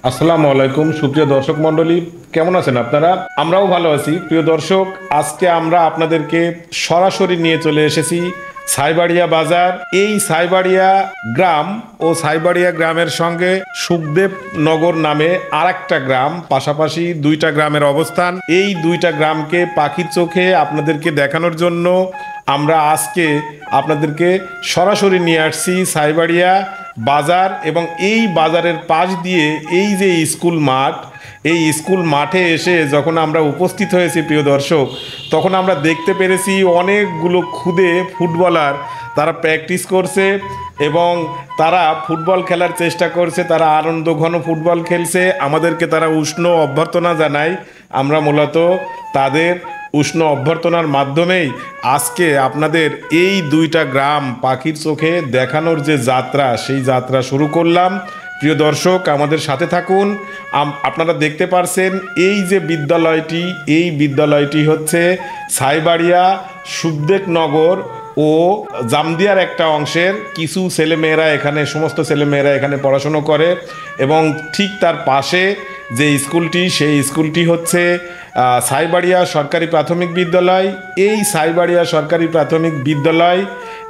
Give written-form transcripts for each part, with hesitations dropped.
আসসালামু আলাইকুম সুপ্রিয় দর্শক মণ্ডলী, কেমন আছেন আপনারা? আমরাও ভালো আছি। প্রিয় দর্শক, আজকে আমরা আপনাদেরকে সরাসরি নিয়ে চলে এসেছি সাইবাড়িয়া বাজার। এই সাইবাড়িয়া গ্রাম ও সাইবাড়িয়া গ্রামের সঙ্গে সুখদেব নগর নামে আরেকটা গ্রাম, পাশাপাশি দুইটা গ্রামের অবস্থান। এই দুইটা গ্রামকে পাখির চোখে আপনাদেরকে দেখানোর জন্য আমরা আজকে আপনাদেরকে সরাসরি নিয়ে আসছি সাইবাড়িয়া বাজার। এবং এই বাজারের পাশ দিয়ে এই যে স্কুল মাঠ, এই স্কুল মাঠে এসে যখন আমরা উপস্থিত হয়েছি প্রিয় দর্শক, তখন আমরা দেখতে পেরেছি অনেকগুলো ক্ষুদে ফুটবলার তারা প্র্যাকটিস করছে এবং তারা ফুটবল খেলার চেষ্টা করছে। তারা আনন্দ ঘন ফুটবল খেলছে। আমাদেরকে তারা উষ্ণ অভ্যর্থনা জানায়। আমরা মূলত তাদের উষ্ণ অভ্যর্থনার মাধ্যমেই আজকে আপনাদের এই দুইটা গ্রাম পাখির চোখে দেখানোর যে যাত্রা, সেই যাত্রা শুরু করলাম। প্রিয় দর্শক, আমাদের সাথে থাকুন। আপনারা দেখতে পারছেন এই যে বিদ্যালয়টি, এই বিদ্যালয়টি হচ্ছে সাইবাড়িয়া সুখদেবনগর ও জামদিয়ার একটা অংশের কিছু ছেলেমেয়েরা এখানে, সমস্ত ছেলেমেয়েরা এখানে পড়াশুনো করে। এবং ঠিক তার পাশে যে স্কুলটি, সেই স্কুলটি হচ্ছে সাইবাড়িয়া সরকারি প্রাথমিক বিদ্যালয়। এই সাইবাড়িয়া সরকারি প্রাথমিক বিদ্যালয়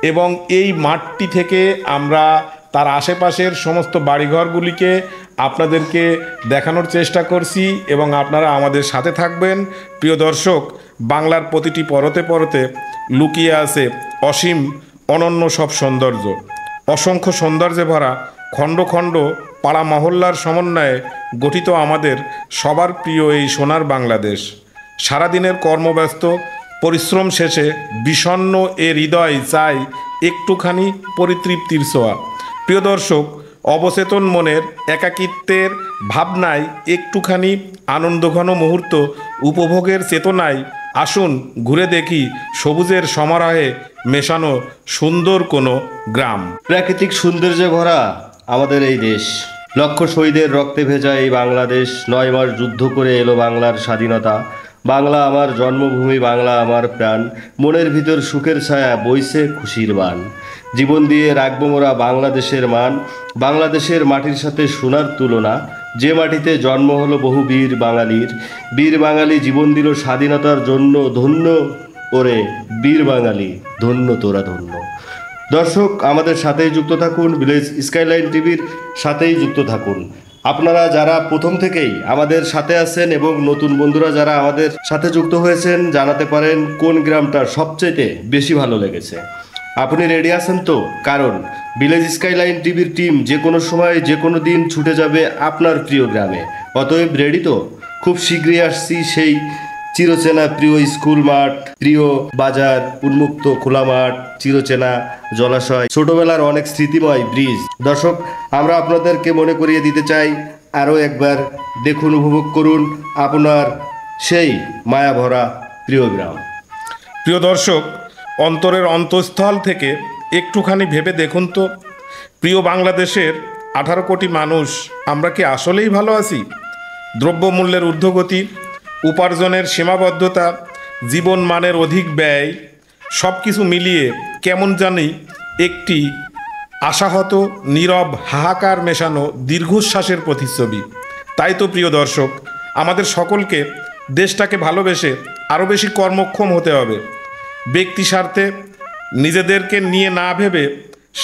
এবং এই মাঠটি থেকে আমরা তার আশেপাশের সমস্ত বাড়িঘরগুলিকে আপনাদেরকে দেখানোর চেষ্টা করছি এবং আপনারা আমাদের সাথে থাকবেন। প্রিয় দর্শক, বাংলার প্রতিটি পরতে পরতে লুকিয়ে আছে অসীম অনন্য সব সৌন্দর্য। অসংখ্য সৌন্দর্যে ভরা খণ্ড খণ্ড পাড়া মহল্লার সমন্বয়ে গঠিত আমাদের সবার প্রিয় এই সোনার বাংলাদেশ। সারাদিনের কর্মব্যস্ত পরিশ্রম শেষে বিষণ্ণ এ হৃদয় চাই একটুখানি পরিতৃপ্তির ছোঁয়া। প্রিয় দর্শক, অবচেতন মনের একাকিত্বের ভাবনায় একটুখানি আনন্দঘন মুহূর্ত উপভোগের চেতনায় আসুন ঘুরে দেখি সবুজের সমারোহে মেশানো সুন্দর কোনো গ্রাম। প্রাকৃতিক সৌন্দর্যে ভরা আমাদের এই দেশ, লক্ষ শহীদের রক্তে ভেজা এই বাংলাদেশ। 9 মাস যুদ্ধ করে এলো বাংলার স্বাধীনতা। বাংলা আমার জন্মভূমি, বাংলা আমার প্রাণ। মনের ভিতর সুখের ছায়া, বইছে খুশির বান। জীবন দিয়ে রাখবো মোরা বাংলাদেশের মান। বাংলাদেশের মাটির সাথে সোনার তুলনা, যে মাটিতে জন্ম হলো বহু বীর বাঙালির। বীর বাঙালি জীবন দিল স্বাধীনতার জন্য। ধন্য ওরে বীর বাঙালি, ধন্য তোরা ধন্য। দর্শক, আমাদের সাথেই যুক্ত থাকুন, ভিলেজ স্কাইলাইন টিভির সাথেই যুক্ত থাকুন। আপনারা যারা প্রথম থেকেই আমাদের সাথে আছেন এবং নতুন বন্ধুরা যারা আমাদের সাথে যুক্ত হয়েছেন, জানাতে পারেন কোন গ্রামটা সবচেয়ে বেশি ভালো লেগেছে। আপনি রেডি আছেন তো? কারণ ভিলেজ স্কাইলাইন টিভির টিম যে কোনো সময় যে কোনো দিন ছুটে যাবে আপনার প্রিয় গ্রামে। অতএব রেডি তো? খুব শীঘ্রই আসছি সেই চিরচেনা প্রিয় স্কুল মাঠ, প্রিয় বাজার, উন্মুক্ত খোলা মাঠ, চিরচেনা জলাশয়, ছোটবেলার অনেক স্মৃতিময় ব্রিজ। দর্শক, আমরা আপনাদেরকে মনে করিয়ে দিতে চাই, আরও একবার দেখুন, উপভোগ করুন আপনার সেই মায়াভরা প্রিয় গ্রাম। প্রিয় দর্শক, অন্তরের অন্তঃস্থল থেকে একটুখানি ভেবে দেখুন তো, প্রিয় বাংলাদেশের 18 কোটি মানুষ আমরা কি আসলেই ভালো আছি? দ্রব্যমূল্যের ঊর্ধ্বগতি, উপার্জনের সীমাবদ্ধতা, জীবন মানের অধিক ব্যয়, সব কিছু মিলিয়ে কেমন জানি একটি আশাহত নীরব হাহাকার মেশানো দীর্ঘশ্বাসের প্রতিচ্ছবি। তাই তো প্রিয় দর্শক, আমাদের সকলকে দেশটাকে ভালোবেসে আরও বেশি কর্মক্ষম হতে হবে। ব্যক্তি স্বার্থে নিজেদেরকে নিয়ে না ভেবে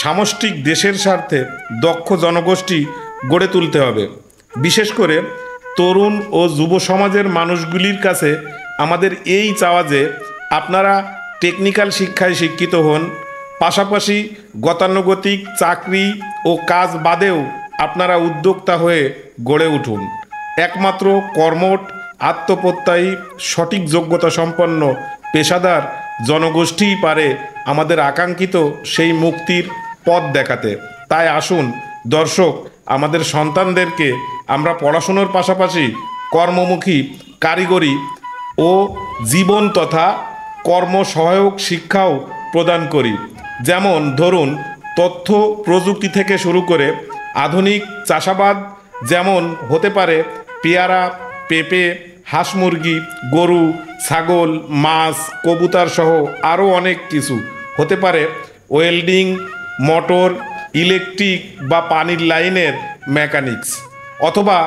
সামষ্টিক দেশের স্বার্থে দক্ষ জনগোষ্ঠী গড়ে তুলতে হবে। বিশেষ করে তরুণ ও যুব সমাজের মানুষগুলির কাছে আমাদের এই চাওয়া যে আপনারা টেকনিক্যাল শিক্ষায় শিক্ষিত হন, পাশাপাশি গতানুগতিক চাকরি ও কাজ বাদেও আপনারা উদ্যোক্তা হয়ে গড়ে উঠুন। একমাত্র কর্মঠ, আত্মপ্রত্যয়ী, সঠিক যোগ্যতা সম্পন্ন পেশাদার জনগোষ্ঠীই পারে আমাদের আকাঙ্ক্ষিত সেই মুক্তির পথ দেখাতে। তাই আসুন দর্শক, আমাদের সন্তানদেরকে আমরা পড়াশুনোর পাশাপাশি কর্মমুখী, কারিগরি ও জীবন তথা কর্ম সহায়ক শিক্ষাও প্রদান করি। যেমন ধরুন, তথ্য প্রযুক্তি থেকে শুরু করে আধুনিক চাষাবাদ, যেমন হতে পারে পেয়ারা, পেঁপে, হাঁস মুরগি, গরু, ছাগল, মাছ, কবুতর সহ আরও অনেক কিছু। হতে পারে ওয়েল্ডিং, মোটর, ইলেকট্রিক বা পানির লাইনের মেকানিক্স। অথবা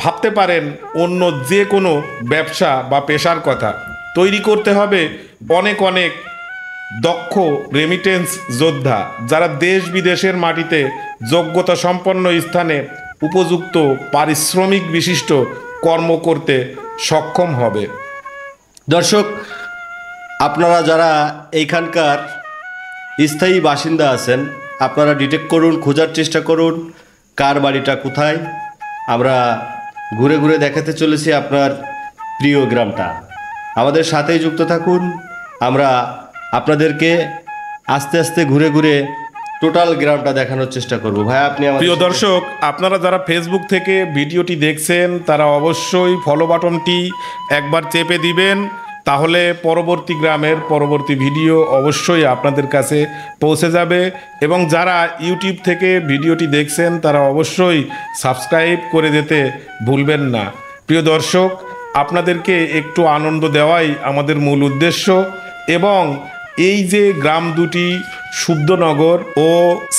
ভাবতে পারেন অন্য যে কোনো ব্যবসা বা পেশার কথা। তৈরি করতে হবে অনেক অনেক দক্ষ রেমিটেন্স যোদ্ধা, যারা দেশ বিদেশের মাটিতে যোগ্যতা সম্পন্ন স্থানে উপযুক্ত পারিশ্রমিক বিশিষ্ট কর্ম করতে সক্ষম হবে। দর্শক, আপনারা যারা এইখানকার স্থায়ী বাসিন্দা আছেন, আপনারা ডিটেক্ট করুন, খোঁজার চেষ্টা করুন কার বাড়িটা কোথায়। আমরা ঘুরে ঘুরে দেখাতে চলেছি আপনার প্রিয় গ্রামটা। আমাদের সাথেই যুক্ত থাকুন। আমরা আপনাদেরকে আস্তে আস্তে ঘুরে ঘুরে টোটাল গ্রামটা দেখানোর চেষ্টা করব। ভাই, আপনি আমাদের প্রিয় দর্শক, আপনারা যারা ফেসবুক থেকে ভিডিওটি দেখছেন তারা অবশ্যই ফলো বাটনটি একবার চেপে দিবেন, তাহলে পরবর্তী গ্রামের পরবর্তী ভিডিও অবশ্যই আপনাদের কাছে পৌঁছে যাবে। এবং যারা ইউটিউব থেকে ভিডিওটি দেখছেন তারা অবশ্যই সাবস্ক্রাইব করে যেতে ভুলবেন না। প্রিয় দর্শক, আপনাদেরকে একটু আনন্দ দেওয়াই আমাদের মূল উদ্দেশ্য। এবং এই যে গ্রাম দুটি শুদ্ধনগর ও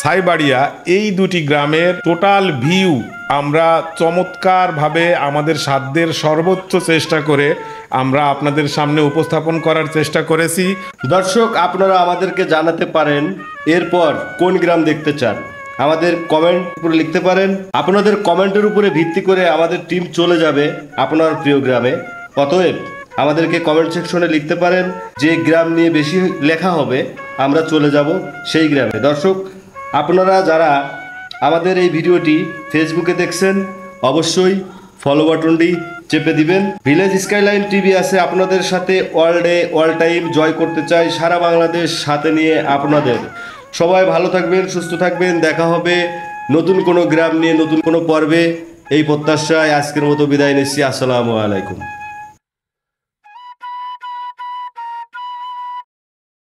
সাইবাড়িয়া, এই দুটি গ্রামের টোটাল ভিউ আমরা চমৎকারভাবে আমাদের সাধ্যের সর্বোচ্চ চেষ্টা করে আমরা আপনাদের সামনে উপস্থাপন করার চেষ্টা করেছি। দর্শক, আপনারা আমাদেরকে জানাতে পারেন এরপর কোন গ্রাম দেখতে চান, আমাদের কমেন্ট করে লিখতে পারেন। আপনাদের কমেন্টের উপরে ভিত্তি করে আমাদের টিম চলে যাবে আপনার প্রিয় গ্রামে। অতএব আমাদেরকে কমেন্ট সেকশনে লিখতে পারেন, যে গ্রাম নিয়ে বেশি লেখা হবে আমরা চলে যাব সেই গ্রামে। দর্শক, আপনারা যারা আমাদের এই ভিডিওটি ফেসবুকে দেখছেন অবশ্যই ফলো বাটনটি চেপে দিবেন। ভিলেজ স্কাইলাইন টিভি আছে আপনাদের সাথে অল ডে অল টাইম, জয় করতে চাই সারা বাংলাদেশ সাথে নিয়ে আপনাদের। সবাই ভালো থাকবেন, সুস্থ থাকবেন। দেখা হবে নতুন কোনো গ্রাম নিয়ে নতুন কোনো পর্বে। এই প্রত্যাশায় আজকের মতো বিদায় নিচ্ছি। আসসালামু আলাইকুম।